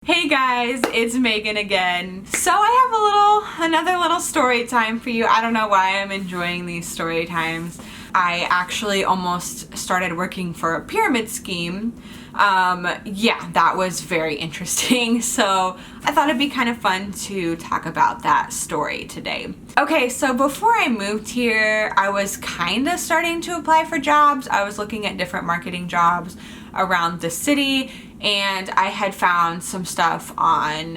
Hey guys, it's Megan again. So I have another little story time for you. I don't know why I'm enjoying these story times. I actually almost started working for a pyramid scheme. Yeah, that was very interesting. So I thought it'd be kind of fun to talk about that story today. Okay, so before I moved here, I was kind of starting to apply for jobs. I was looking at different marketing jobs around the city, and I had found some stuff on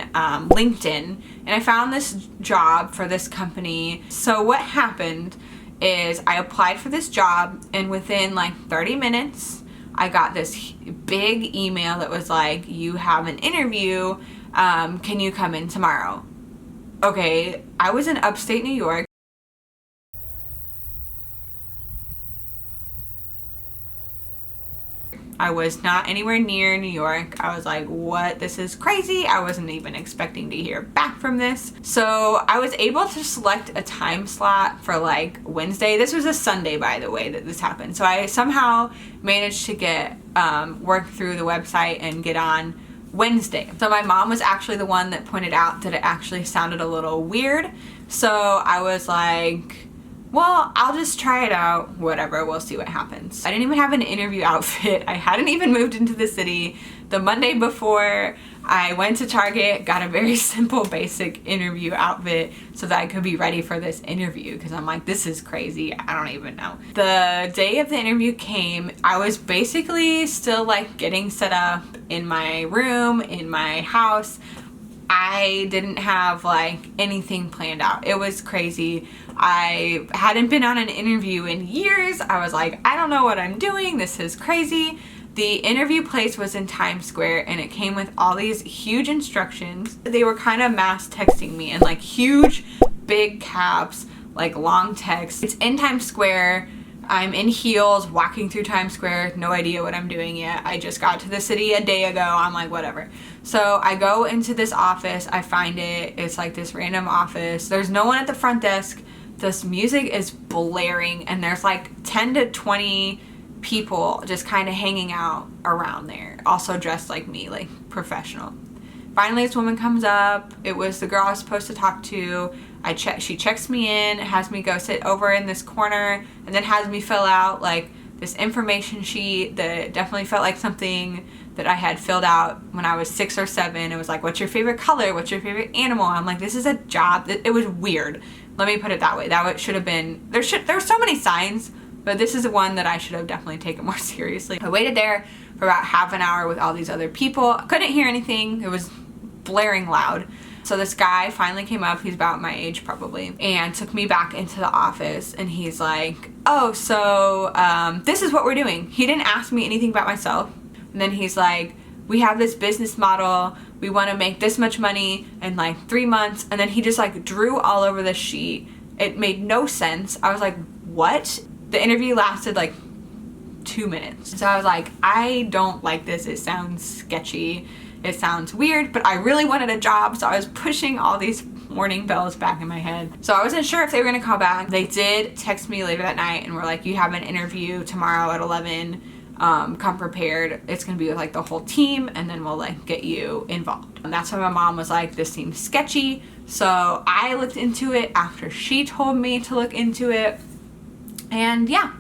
LinkedIn, and I found this job for this company. So what happened is I applied for this job, and within like 30 minutes I got this big email that was like, you have an interview, can you come in tomorrow? Okay, I was in upstate New York. I was not anywhere near New York. I was like, what? This is crazy. I wasn't even expecting to hear back from this. So I was able to select a time slot for like Wednesday. This was a Sunday, by the way, that this happened. So I somehow managed to get work through the website and get on Wednesday. So my mom was actually the one that pointed out that it actually sounded a little weird. So I was like, well, I'll just try it out, whatever, we'll see what happens. I didn't even have an interview outfit. I hadn't even moved into the city. The Monday before, I went to Target, got a very simple, basic interview outfit so that I could be ready for this interview, because I'm like, this is crazy, I don't even know. The day of the interview came, I was basically still like getting set up in my room, in my house. I didn't have like anything planned out. It was crazy. I hadn't been on an interview in years. I was like, I don't know what I'm doing. This is crazy. The interview place was in Times Square, and it came with all these huge instructions. They were kind of mass texting me in like huge, big caps, like long text. It's in Times Square. I'm in heels walking through Times Square, no idea what I'm doing yet. I just got to the city a day ago. I'm like, whatever. So I go into this office, I find it, it's like this random office. There's no one at the front desk. This music is blaring, and there's like 10 to 20 people just kind of hanging out around there, also dressed like me, like professional. Finally, this woman comes up. It was the girl I was supposed to talk to. She checks me in, has me go sit over in this corner, and then has me fill out like this information sheet that definitely felt like something that I had filled out when I was 6 or 7. It was like, what's your favorite color? What's your favorite animal? I'm like, this is a job. It was weird. Let me put it that way. That should have been, there were so many signs, but this is the one that I should have definitely taken more seriously. I waited there for about half an hour with all these other people. I couldn't hear anything. It was blaring loud. So this guy finally came up, he's about my age probably, and took me back into the office, and he's like, oh, so this is what we're doing. He didn't ask me anything about myself. And then he's like, we have this business model, we want to make this much money in like 3 months. And then he just like drew all over the sheet. It made no sense. I was like, what? The interview lasted like 2 minutes. So I was like, I don't like this. It sounds sketchy. It sounds weird, but I really wanted a job, so I was pushing all these warning bells back in my head. So I wasn't sure if they were gonna call back. They did text me later that night and were like, you have an interview tomorrow at 11. Come prepared. It's gonna be with like the whole team, and then we'll like get you involved. And that's when my mom was like, this seems sketchy. So I looked into it after she told me to look into it. And yeah,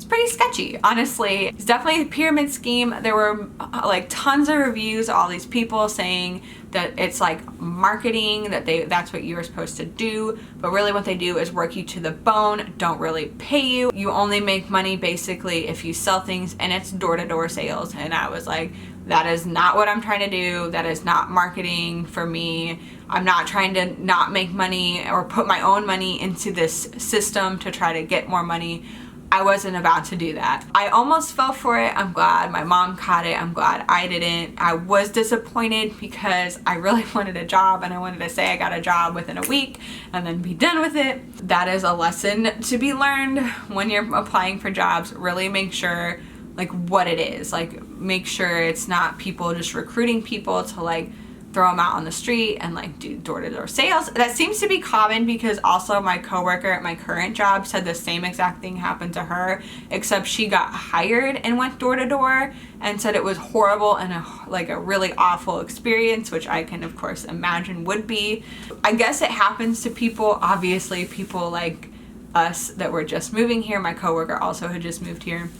pretty sketchy, honestly. It's definitely a pyramid scheme. There were like tons of reviews, all these people saying that it's like marketing, that's what you were supposed to do, but really what they do is work you to the bone, don't really pay you. You only make money basically if you sell things, and it's door-to-door sales. And I was like, that is not what I'm trying to do. That is not marketing for me. I'm not trying to not make money or put my own money into this system to try to get more money. I wasn't about to do that. I almost fell for it. I'm glad my mom caught it. I'm glad I didn't. I was disappointed because I really wanted a job, and I wanted to say I got a job within a week and then be done with it. That is a lesson to be learned when you're applying for jobs. Really make sure like what it is. Like make sure it's not people just recruiting people to like throw them out on the street and like do door-to-door sales. That seems to be common because also my coworker at my current job said the same exact thing happened to her, except she got hired and went door-to-door and said it was horrible and a really awful experience, which I can of course imagine would be. I guess it happens to people, obviously people like us that were just moving here. My coworker also had just moved here.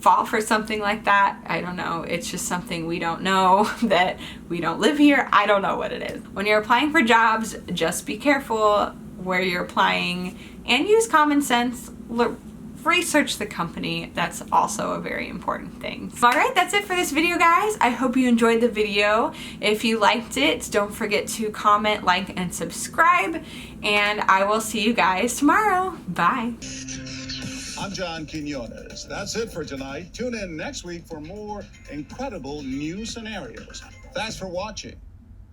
Fall for something like that. I don't know. It's just something we don't know, that we don't live here. I don't know what it is. When you're applying for jobs, just be careful where you're applying and use common sense. Research the company. That's also a very important thing. All right, that's it for this video, guys. I hope you enjoyed the video. If you liked it, don't forget to comment, like, and subscribe, and I will see you guys tomorrow. Bye. I'm John Quinones. That's it for tonight. Tune in next week for more incredible new scenarios. Thanks for watching.